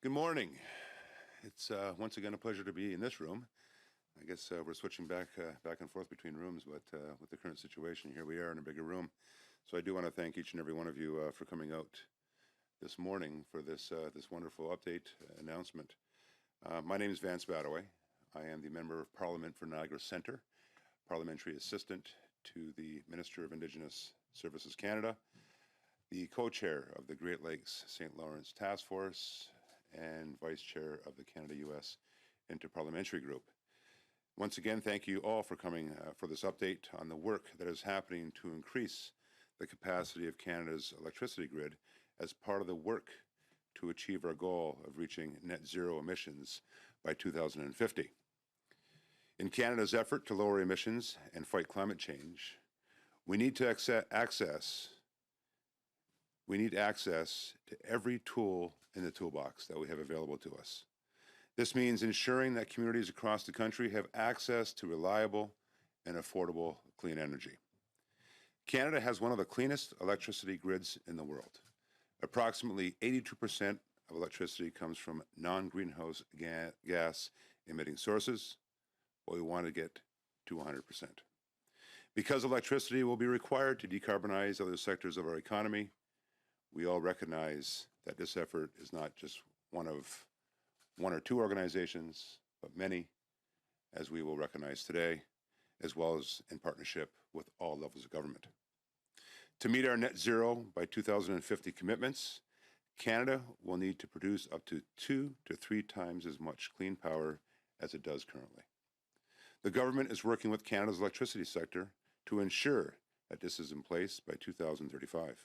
Good morning. It's once again a pleasure to be in this room. I guess we're switching back and forth between rooms, but with the current situation, here we are in a bigger room. So I do want to thank each and every one of you for coming out this morning for this wonderful update announcement. My name is Vance Badawey. I am the Member of Parliament for Niagara Centre, Parliamentary Assistant to the Minister of Indigenous Services Canada, the co-chair of the Great Lakes St. Lawrence Task Force, and Vice Chair of the Canada-US Interparliamentary Group. Once again, thank you all for coming for this update on the work that is happening to increase the capacity of Canada's electricity grid as part of the work to achieve our goal of reaching net zero emissions by 2050. In Canada's effort to lower emissions and fight climate change, we need access to every tool in the toolbox that we have available to us. This means ensuring that communities across the country have access to reliable and affordable clean energy. Canada has one of the cleanest electricity grids in the world. Approximately 82% of electricity comes from non-greenhouse gas emitting sources, but we want to get to 100%. Because electricity will be required to decarbonize other sectors of our economy, we all recognize that this effort is not just one or two organizations, but many, as we will recognize today, as well as in partnership with all levels of government. To meet our net zero by 2050 commitments, Canada will need to produce up to 2 to 3 times as much clean power as it does currently. The government is working with Canada's electricity sector to ensure that this is in place by 2035.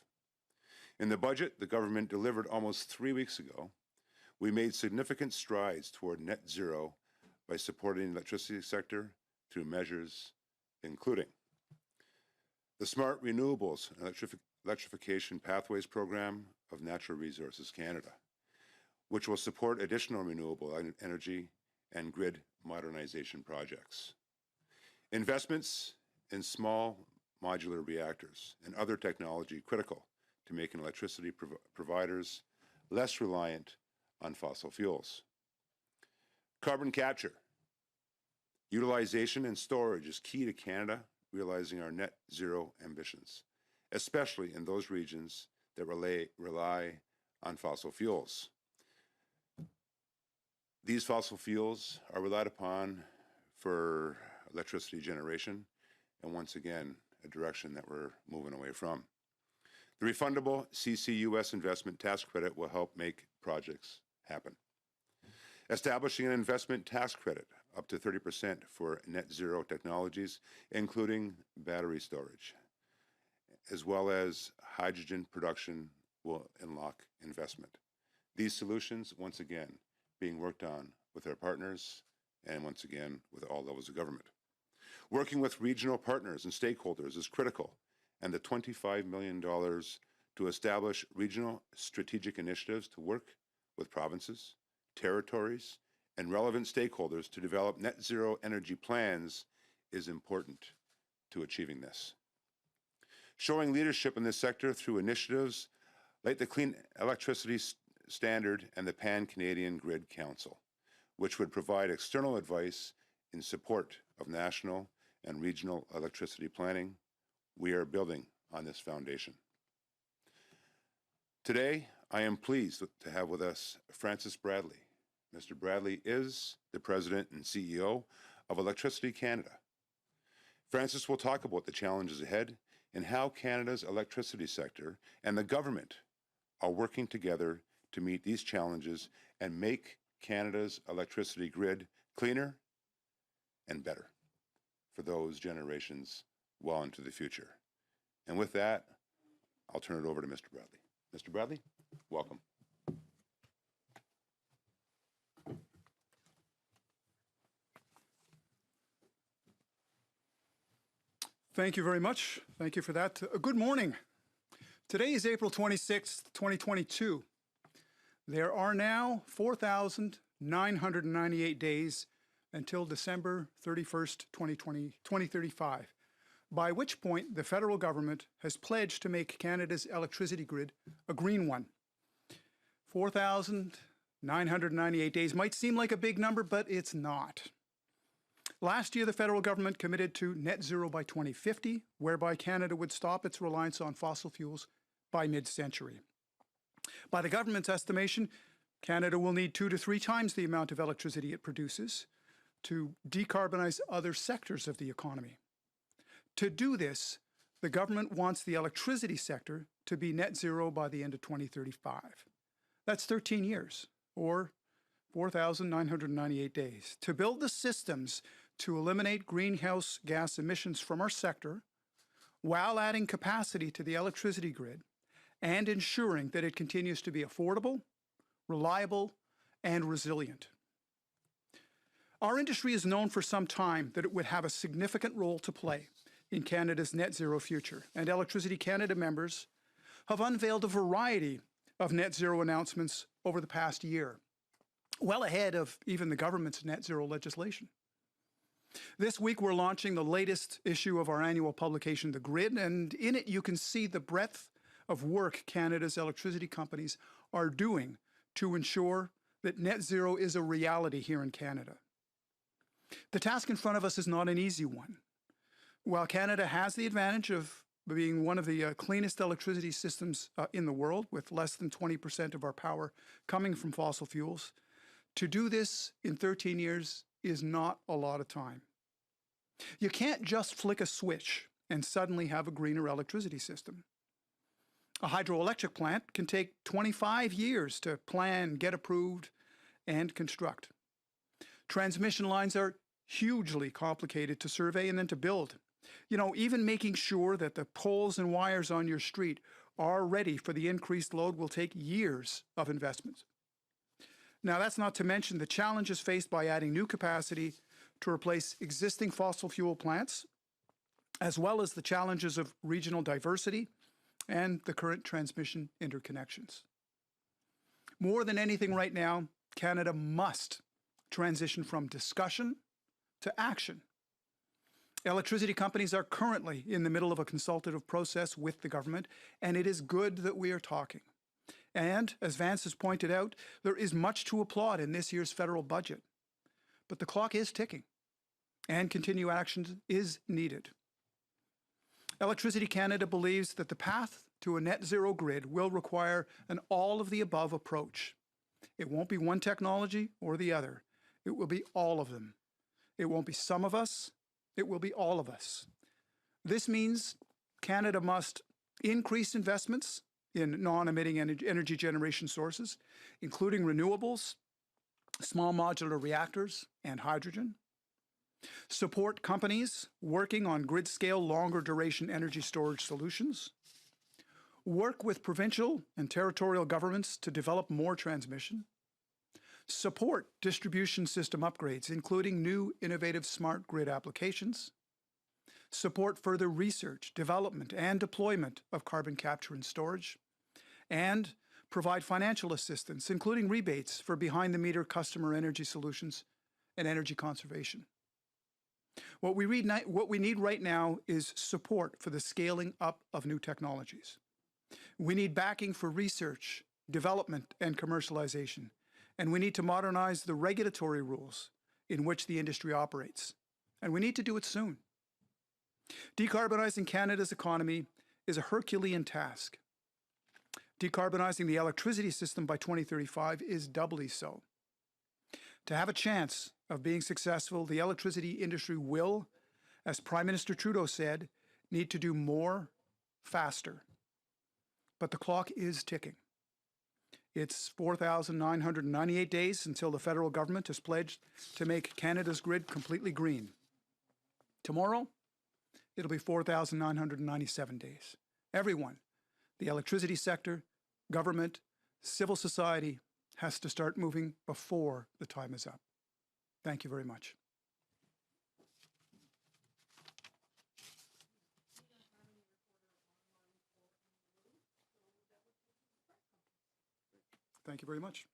In the budget the government delivered almost 3 weeks ago, we made significant strides toward net zero by supporting the electricity sector through measures including the Smart Renewables and Electrification Pathways Program of Natural Resources Canada, which will support additional renewable energy and grid modernization projects. Investments in small modular reactors and other technology critical to making electricity providers less reliant on fossil fuels. Carbon capture, utilization and storage is key to Canada realizing our net zero ambitions, especially in those regions that rely on fossil fuels. These fossil fuels are relied upon for electricity generation, and once again, a direction that we're moving away from. The refundable CCUS investment tax credit will help make projects happen. Establishing an investment tax credit up to 30% for net zero technologies, including battery storage, as well as hydrogen production will unlock investment. These solutions, once again, being worked on with our partners and once again with all levels of government. Working with regional partners and stakeholders is critical, and the $25 million to establish regional strategic initiatives to work with provinces, territories, and relevant stakeholders to develop net zero energy plans is important to achieving this. Showing leadership in this sector through initiatives like the Clean Electricity Standard and the Pan-Canadian Grid Council, which would provide external advice in support of national and regional electricity planning. We are building on this foundation. Today, I am pleased to have with us Francis Bradley. Mr. Bradley is the President and CEO of Electricity Canada. Francis will talk about the challenges ahead and how Canada's electricity sector and the government are working together to meet these challenges and make Canada's electricity grid cleaner and better for those generations well into the future. And with that, I'll turn it over to Mr. Bradley. Mr. Bradley, welcome. Thank you very much. Thank you for that. Good morning. Today is April 26th, 2022. There are now 4,998 days until December 31st, 2035, by which point the federal government has pledged to make Canada's electricity grid a green one. 4,000 998 days might seem like a big number, but it's not. Last year, the federal government committed to net zero by 2050, whereby Canada would stop its reliance on fossil fuels by mid-century. By the government's estimation, Canada will need 2 to 3 times the amount of electricity it produces to decarbonize other sectors of the economy. To do this, the government wants the electricity sector to be net zero by the end of 2035. That's 13 years, or 4,998 days. To build the systems to eliminate greenhouse gas emissions from our sector while adding capacity to the electricity grid and ensuring that it continues to be affordable, reliable, and resilient. Our industry is known for some time that it would have a significant role to play in Canada's net zero future, and Electricity Canada members have unveiled a variety of net zero announcements over the past year, well ahead of even the government's net zero legislation. This week, we're launching the latest issue of our annual publication, The Grid, and in it you can see the breadth of work Canada's electricity companies are doing to ensure that net zero is a reality here in Canada. The task in front of us is not an easy one. While Canada has the advantage of being one of the cleanest electricity systems in the world, with less than 20% of our power coming from fossil fuels, to do this in 13 years is not a lot of time. You can't just flick a switch and suddenly have a greener electricity system. A hydroelectric plant can take 25 years to plan, get approved, and construct. Transmission lines are hugely complicated to survey and then to build. You know, even making sure that the poles and wires on your street are ready for the increased load will take years of investment. Now, that's not to mention the challenges faced by adding new capacity to replace existing fossil fuel plants, as well as the challenges of regional diversity and the current transmission interconnections. More than anything right now, Canada must transition from discussion to action. Electricity companies are currently in the middle of a consultative process with the government, and it is good that we are talking. And, as Vance has pointed out, there is much to applaud in this year's federal budget. But the clock is ticking, and continued action is needed. Electricity Canada believes that the path to a net zero grid will require an all-of-the-above approach. It won't be one technology or the other. It will be all of them. It won't be some of us. It will be all of us. This means Canada must increase investments in non-emitting energy generation sources, including renewables, small modular reactors, and hydrogen. Support companies working on grid-scale, longer-duration energy storage solutions. Work with provincial and territorial governments to develop more transmission. Support distribution system upgrades, including new innovative smart grid applications. Support further research, development, and deployment of carbon capture and storage. And provide financial assistance, including rebates for behind-the-meter customer energy solutions and energy conservation. What we need right now is support for the scaling up of new technologies. We need backing for research, development, and commercialization. And we need to modernize the regulatory rules in which the industry operates. And we need to do it soon. Decarbonizing Canada's economy is a Herculean task. Decarbonizing the electricity system by 2035 is doubly so. To have a chance of being successful, the electricity industry will, as Prime Minister Trudeau said, need to do more, faster. But the clock is ticking. It's 4,998 days until the federal government has pledged to make Canada's grid completely green. Tomorrow, it'll be 4,997 days. Everyone, the electricity sector, government, civil society, has to start moving before the time is up. Thank you very much. Thank you very much.